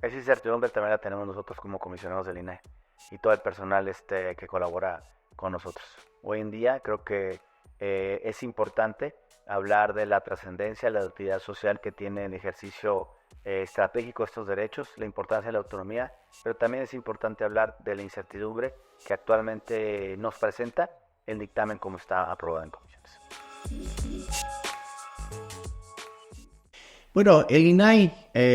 Esa incertidumbre también la tenemos nosotros como comisionados del INAI y todo el personal que colabora con nosotros. Hoy en día creo que es importante hablar de la trascendencia, la utilidad social que tiene el ejercicio estratégico de estos derechos, la importancia de la autonomía, pero también es importante hablar de la incertidumbre que actualmente nos presenta el dictamen como está aprobado en comisiones. Bueno, el INAI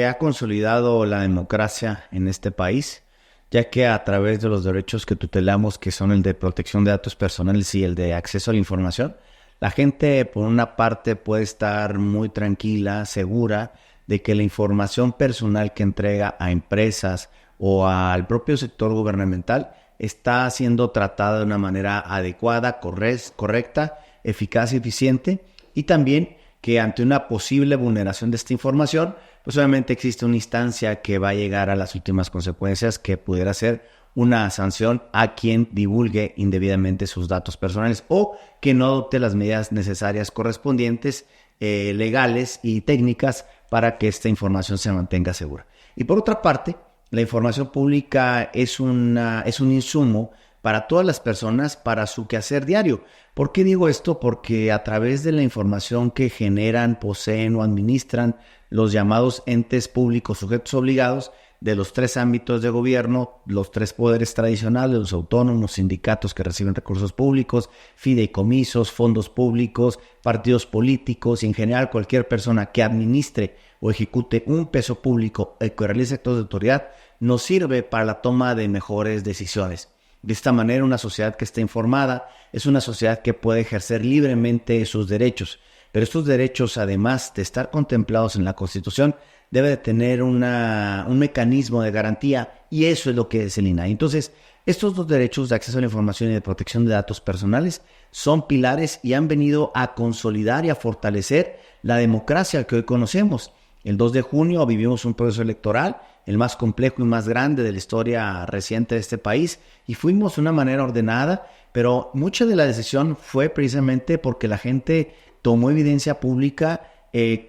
ha consolidado la democracia en este país, ya que a través de los derechos que tutelamos, que son el de protección de datos personales y el de acceso a la información, la gente, por una parte, puede estar muy tranquila, segura de que la información personal que entrega a empresas o al propio sector gubernamental está siendo tratada de una manera adecuada, correcta, eficaz y eficiente, y también que ante una posible vulneración de esta información, pues obviamente existe una instancia que va a llegar a las últimas consecuencias, que pudiera ser una sanción a quien divulgue indebidamente sus datos personales o que no adopte las medidas necesarias correspondientes, legales y técnicas para que esta información se mantenga segura. Y por otra parte, la información pública es un insumo para todas las personas para su quehacer diario. ¿Por qué digo esto? Porque a través de la información que generan, poseen o administran los llamados entes públicos sujetos obligados de los tres ámbitos de gobierno, los tres poderes tradicionales, los autónomos, sindicatos que reciben recursos públicos, fideicomisos, fondos públicos, partidos políticos y en general cualquier persona que administre o ejecute un peso público y que realice actos de autoridad, nos sirve para la toma de mejores decisiones. De esta manera, una sociedad que está informada es una sociedad que puede ejercer libremente sus derechos, pero estos derechos, además de estar contemplados en la Constitución, debe de tener un mecanismo de garantía, y eso es lo que es el INAI. Entonces, estos dos derechos de acceso a la información y de protección de datos personales son pilares y han venido a consolidar y a fortalecer la democracia que hoy conocemos. El 2 de junio vivimos un proceso electoral, el más complejo y más grande de la historia reciente de este país, y fuimos de una manera ordenada, pero mucha de la decisión fue precisamente porque la gente tomó evidencia pública,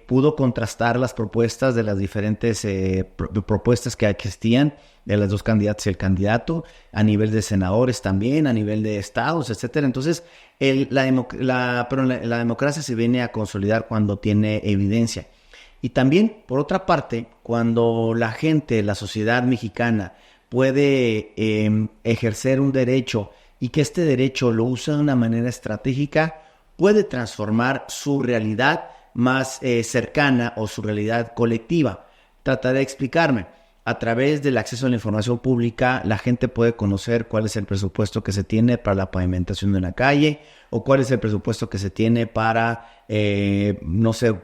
pudo contrastar las propuestas de las diferentes propuestas que existían de las dos candidatas y el candidato, a nivel de senadores también, a nivel de estados, etcétera. Entonces, la democracia se viene a consolidar cuando tiene evidencia. Y también, por otra parte, cuando la gente, la sociedad mexicana puede ejercer un derecho y que este derecho lo usa de una manera estratégica, puede transformar su realidad más cercana o su realidad colectiva. Trataré de explicarme. A través del acceso a la información pública, la gente puede conocer cuál es el presupuesto que se tiene para la pavimentación de una calle, o cuál es el presupuesto que se tiene para, no sé,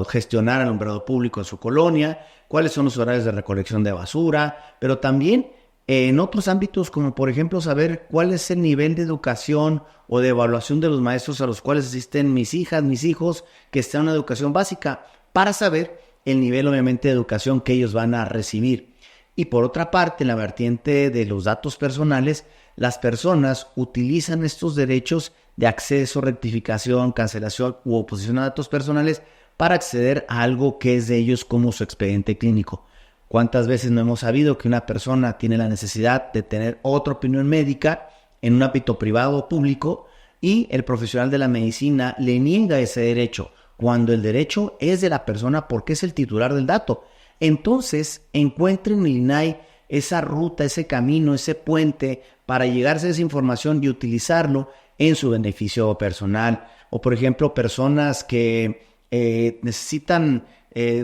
gestionar alumbrado público en su colonia, cuáles son los horarios de recolección de basura, pero también en otros ámbitos, como por ejemplo saber cuál es el nivel de educación o de evaluación de los maestros a los cuales asisten mis hijas, mis hijos, que están en una educación básica, para saber el nivel obviamente de educación que ellos van a recibir. Y por otra parte, en la vertiente de los datos personales, las personas utilizan estos derechos de acceso, rectificación, cancelación u oposición a datos personales para acceder a algo que es de ellos, como su expediente clínico. ¿Cuántas veces no hemos sabido que una persona tiene la necesidad de tener otra opinión médica en un ámbito privado o público y el profesional de la medicina le niega ese derecho, cuando el derecho es de la persona porque es el titular del dato? Entonces, encuentre en el INAI esa ruta, ese camino, ese puente para llegarse a esa información y utilizarlo en su beneficio personal. O, por ejemplo, personas que necesitan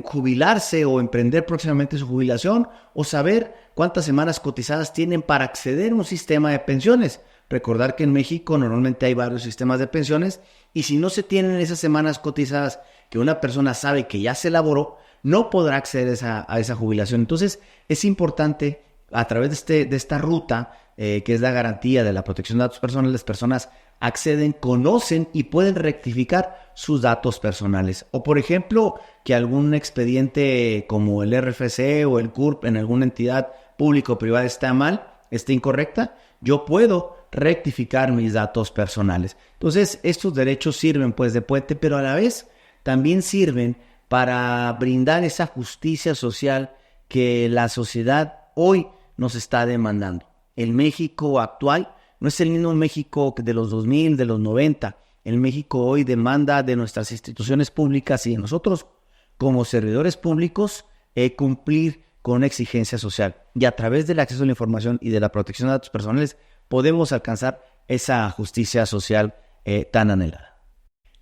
jubilarse o emprender próximamente su jubilación, o saber cuántas semanas cotizadas tienen para acceder a un sistema de pensiones. Recordar que en México normalmente hay varios sistemas de pensiones, y si no se tienen esas semanas cotizadas que una persona sabe que ya se elaboró, no podrá acceder a esa jubilación. Entonces, es importante, a través de esta ruta, que es la garantía de la protección de datos personales, las personas acceden, conocen y pueden rectificar sus datos personales. O, por ejemplo, que algún expediente como el RFC o el CURP en alguna entidad pública o privada está mal, está incorrecta, yo puedo rectificar mis datos personales. Entonces, estos derechos sirven pues de puente, pero a la vez también sirven para brindar esa justicia social que la sociedad hoy nos está demandando. El México actual no es el mismo México de los 2000, de los 90. El México hoy demanda de nuestras instituciones públicas y de nosotros como servidores públicos cumplir con una exigencia social. Y a través del acceso a la información y de la protección de datos personales podemos alcanzar esa justicia social tan anhelada.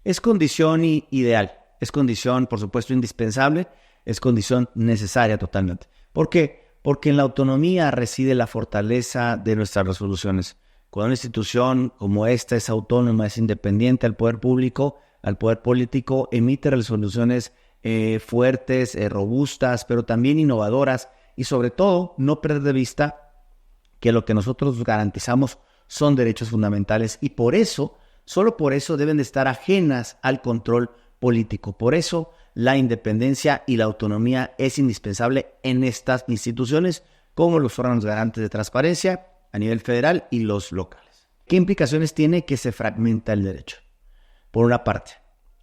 Es condición ideal, es condición, por supuesto, indispensable, es condición necesaria totalmente. ¿Por qué? Porque en la autonomía reside la fortaleza de nuestras resoluciones. Cuando una institución como esta es autónoma, es independiente al poder público, al poder político, emite resoluciones fuertes, robustas, pero también innovadoras, y sobre todo no perder de vista que lo que nosotros garantizamos son derechos fundamentales, y por eso, solo por eso deben de estar ajenas al control político. Por eso la independencia y la autonomía es indispensable en estas instituciones, como los órganos garantes de transparencia a nivel federal y los locales. ¿Qué implicaciones tiene que se fragmenta el derecho? Por una parte,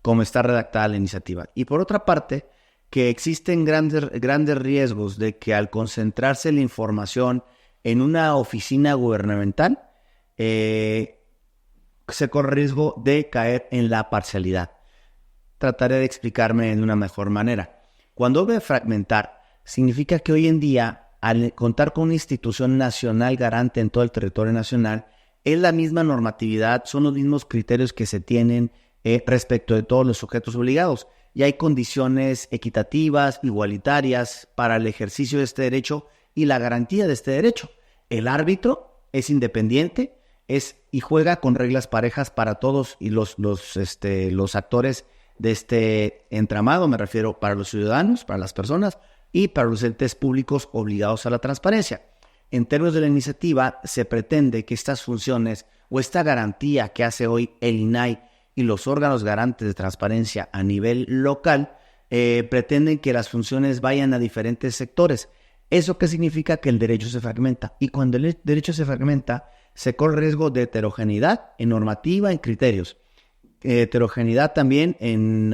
como está redactada la iniciativa, y por otra parte, que existen grandes riesgos de que al concentrarse la información en una oficina gubernamental, se corre riesgo de caer en la parcialidad. Trataré de explicarme de una mejor manera. Cuando hablo de fragmentar, significa que hoy en día, al contar con una institución nacional garante en todo el territorio nacional, es la misma normatividad, son los mismos criterios que se tienen respecto de todos los sujetos obligados, y hay condiciones equitativas, igualitarias para el ejercicio de este derecho y la garantía de este derecho. El árbitro es independiente y juega con reglas parejas para todos y los actores de este entramado, me refiero para los ciudadanos, para las personas y para los entes públicos obligados a la transparencia. En términos de la iniciativa, se pretende que estas funciones o esta garantía que hace hoy el INAI y los órganos garantes de transparencia a nivel local, pretenden que las funciones vayan a diferentes sectores. ¿Eso qué significa? Que el derecho se fragmenta. Y cuando el derecho se fragmenta, se corre riesgo de heterogeneidad en normativa, en criterios. Heterogeneidad también en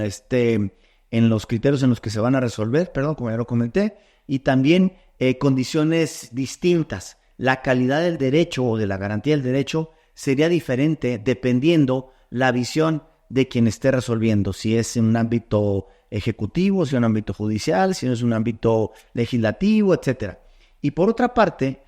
los criterios en los que se van a resolver, como ya lo comenté, y también condiciones distintas. La calidad del derecho o de la garantía del derecho sería diferente dependiendo la visión de quien esté resolviendo, si es en un ámbito ejecutivo, si es en un ámbito judicial, si es en un ámbito legislativo, etc. Y por otra parte,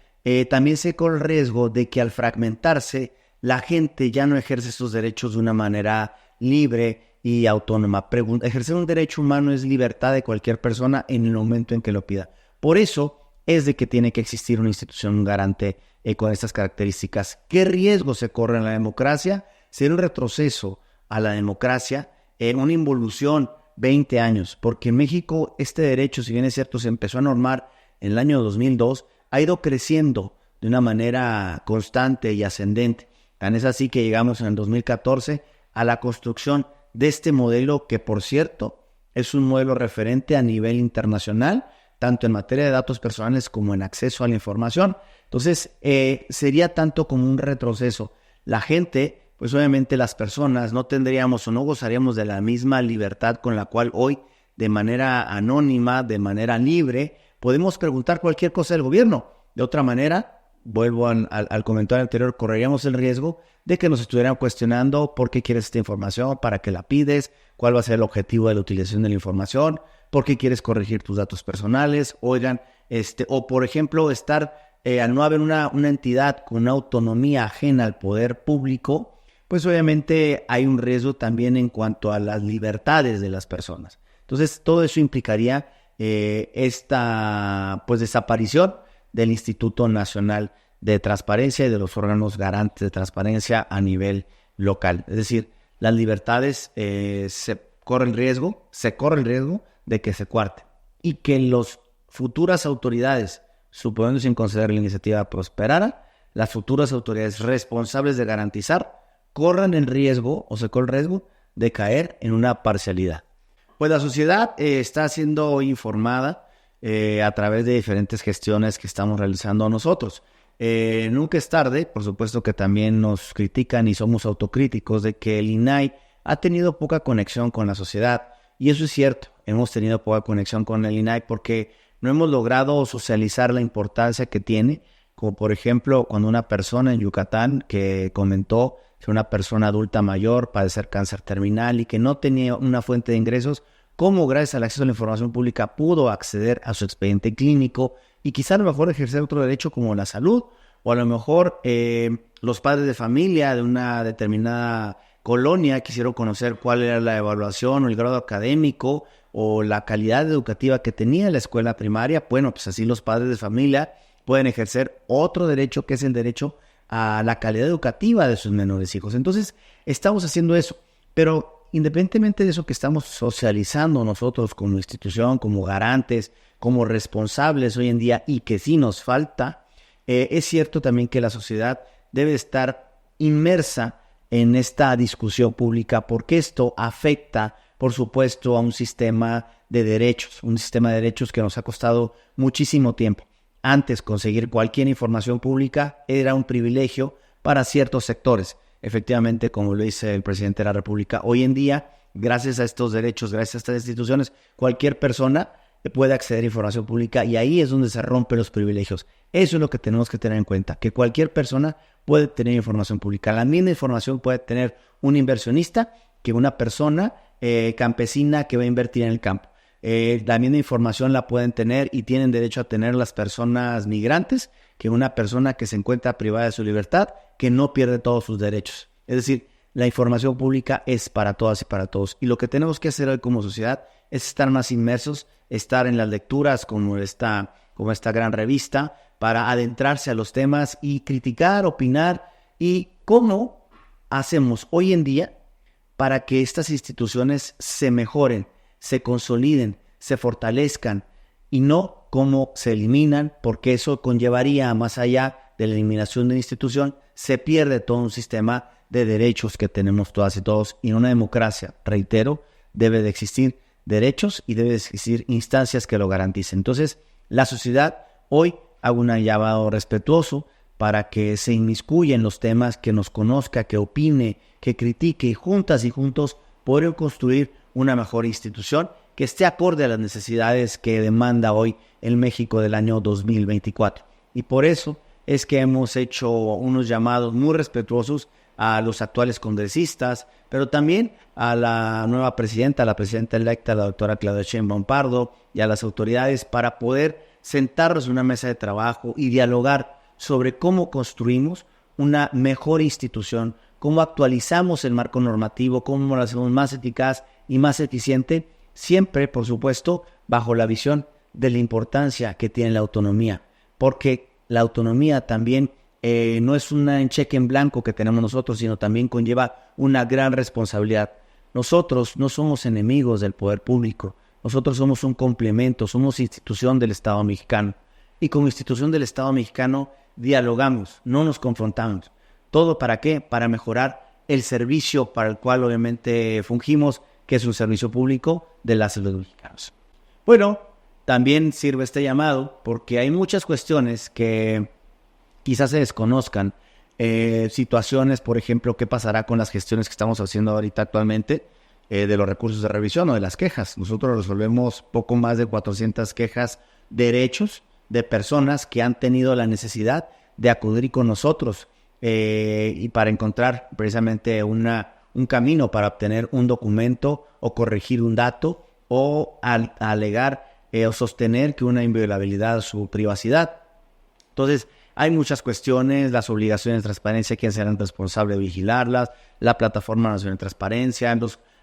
también se corre el riesgo de que al fragmentarse, la gente ya no ejerce sus derechos de una manera libre y autónoma. Ejercer un derecho humano es libertad de cualquier persona en el momento en que lo pida. Por eso es de que tiene que existir una institución garante con estas características. ¿Qué riesgo se corre en la democracia? Sería un retroceso a la democracia, una involución 20 años, porque en México este derecho, si bien es cierto, se empezó a normar en el año 2002, ha ido creciendo de una manera constante y ascendente. Tan es así que llegamos en el 2014 a la construcción de este modelo que, por cierto, es un modelo referente a nivel internacional, tanto en materia de datos personales como en acceso a la información. Entonces, sería tanto como un retroceso. La gente, pues obviamente las personas no tendríamos o no gozaríamos de la misma libertad con la cual hoy, de manera anónima, de manera libre, podemos preguntar cualquier cosa del gobierno. De otra manera, vuelvo al comentario anterior, correríamos el riesgo de que nos estuvieran cuestionando por qué quieres esta información, para qué la pides, cuál va a ser el objetivo de la utilización de la información, por qué quieres corregir tus datos personales, o por ejemplo, al no haber una entidad con una autonomía ajena al poder público, pues obviamente hay un riesgo también en cuanto a las libertades de las personas. Entonces, todo eso implicaría esta desaparición del Instituto Nacional de Transparencia y de los órganos garantes de transparencia a nivel local. Es decir, las libertades se corre el riesgo de que se cuarten y que las futuras autoridades, suponiendo sin considerar la iniciativa prosperara, las futuras autoridades responsables de garantizar corre el riesgo de caer en una parcialidad. Pues la sociedad está siendo informada a través de diferentes gestiones que estamos realizando nosotros. Nunca es tarde, por supuesto que también nos critican y somos autocríticos de que el INAI ha tenido poca conexión con la sociedad, y eso es cierto, hemos tenido poca conexión con el INAI porque no hemos logrado socializar la importancia que tiene, como por ejemplo cuando una persona en Yucatán que comentó que una persona adulta mayor padecer cáncer terminal y que no tenía una fuente de ingresos, cómo gracias al acceso a la información pública pudo acceder a su expediente clínico y quizá a lo mejor ejercer otro derecho como la salud, o a lo mejor los padres de familia de una determinada colonia quisieron conocer cuál era la evaluación o el grado académico o la calidad educativa que tenía la escuela primaria. Bueno, pues así los padres de familia pueden ejercer otro derecho, que es el derecho a la calidad educativa de sus menores hijos. Entonces, estamos haciendo eso, pero independientemente de eso que estamos socializando nosotros como institución, como garantes, como responsables hoy en día y que sí nos falta, es cierto también que la sociedad debe estar inmersa en esta discusión pública porque esto afecta, por supuesto, a un sistema de derechos que nos ha costado muchísimo tiempo. Antes, conseguir cualquier información pública era un privilegio para ciertos sectores. Efectivamente, como lo dice el presidente de la República, hoy en día, gracias a estos derechos, gracias a estas instituciones, cualquier persona puede acceder a información pública y ahí es donde se rompen los privilegios. Eso es lo que tenemos que tener en cuenta, que cualquier persona puede tener información pública. La misma información puede tener un inversionista que una persona campesina que va a invertir en el campo. La misma información la pueden tener y tienen derecho a tener las personas migrantes que una persona que se encuentra privada de su libertad, que no pierde todos sus derechos. Es decir, la información pública es para todas y para todos. Y lo que tenemos que hacer hoy como sociedad es estar más inmersos, estar en las lecturas como esta gran revista, para adentrarse a los temas y criticar, opinar y cómo hacemos hoy en día para que estas instituciones se mejoren, se consoliden, se fortalezcan y no cómo se eliminan, porque eso conllevaría más allá de la eliminación de una institución, se pierde todo un sistema de derechos que tenemos todas y todos. Y en una democracia, reitero, debe de existir derechos y debe de existir instancias que lo garanticen. Entonces, la sociedad hoy hago un llamado respetuoso para que se inmiscuya en los temas, que nos conozca, que opine, que critique y juntas y juntos poder construir una mejor institución que esté acorde a las necesidades que demanda hoy el México del año 2024. Y por eso es que hemos hecho unos llamados muy respetuosos a los actuales congresistas, pero también a la nueva presidenta, la presidenta electa, la doctora Claudia Sheinbaum Pardo, y a las autoridades para poder sentarnos en una mesa de trabajo y dialogar sobre cómo construimos una mejor institución, cómo actualizamos el marco normativo, cómo lo hacemos más eficaz y más eficiente, siempre, por supuesto, bajo la visión de la importancia que tiene la autonomía, porque la autonomía también no es un cheque en blanco que tenemos nosotros, sino también conlleva una gran responsabilidad. Nosotros no somos enemigos del poder público, nosotros somos un complemento, somos institución del Estado mexicano. Y como institución del Estado mexicano dialogamos, no nos confrontamos. ¿Todo para qué? Para mejorar el servicio para el cual obviamente fungimos, que es un servicio público de la salud mexicanos. Bueno, también sirve este llamado porque hay muchas cuestiones que quizás se desconozcan. Situaciones, por ejemplo, qué pasará con las gestiones que estamos haciendo ahorita actualmente de los recursos de revisión o de las quejas. Nosotros resolvemos poco más de 400 quejas, derechos de personas que han tenido la necesidad de acudir con nosotros y para encontrar precisamente un camino para obtener un documento o corregir un dato o alegar o sostener que una inviolabilidad a su privacidad. Entonces, hay muchas cuestiones, las obligaciones de transparencia, quién será el responsable de vigilarlas, la Plataforma Nacional de Transparencia,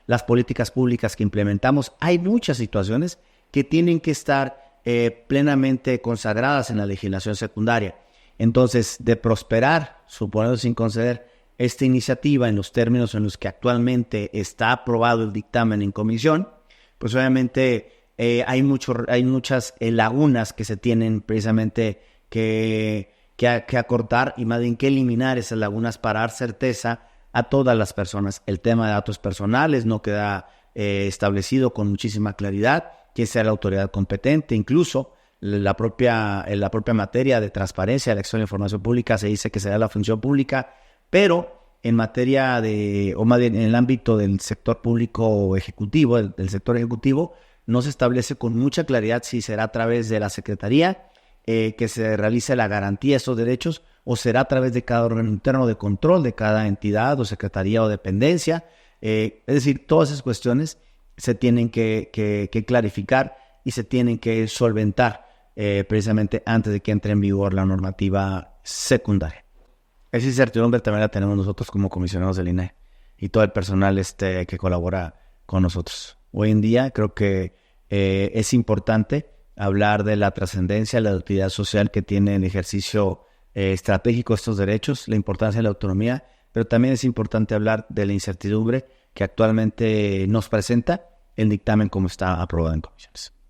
las políticas públicas que implementamos. Hay muchas situaciones que tienen que estar plenamente consagradas en la legislación secundaria. Entonces, de prosperar, suponiendo sin conceder esta iniciativa en los términos en los que actualmente está aprobado el dictamen en comisión, pues obviamente hay muchas lagunas que se tienen precisamente que acortar y más bien que eliminar esas lagunas para dar certeza a todas las personas. El tema de datos personales no queda establecido con muchísima claridad quién sea la autoridad competente. Incluso en la propia materia de transparencia, de acceso a la información pública, se dice que será la función pública, pero en materia o más bien en el ámbito del sector público o ejecutivo, del sector ejecutivo, no se establece con mucha claridad si será a través de la Secretaría que se realice la garantía de estos derechos o será a través de cada órgano interno de control de cada entidad o secretaría o dependencia. Es decir, todas esas cuestiones se tienen que clarificar y se tienen que solventar precisamente antes de que entre en vigor la normativa secundaria. Esa incertidumbre también la tenemos nosotros como comisionados del INAI y todo el personal que colabora con nosotros. Hoy en día creo que es importante hablar de la trascendencia, la utilidad social que tiene el ejercicio estratégico de estos derechos, la importancia de la autonomía, pero también es importante hablar de la incertidumbre que actualmente nos presenta el dictamen como está aprobado en comisiones.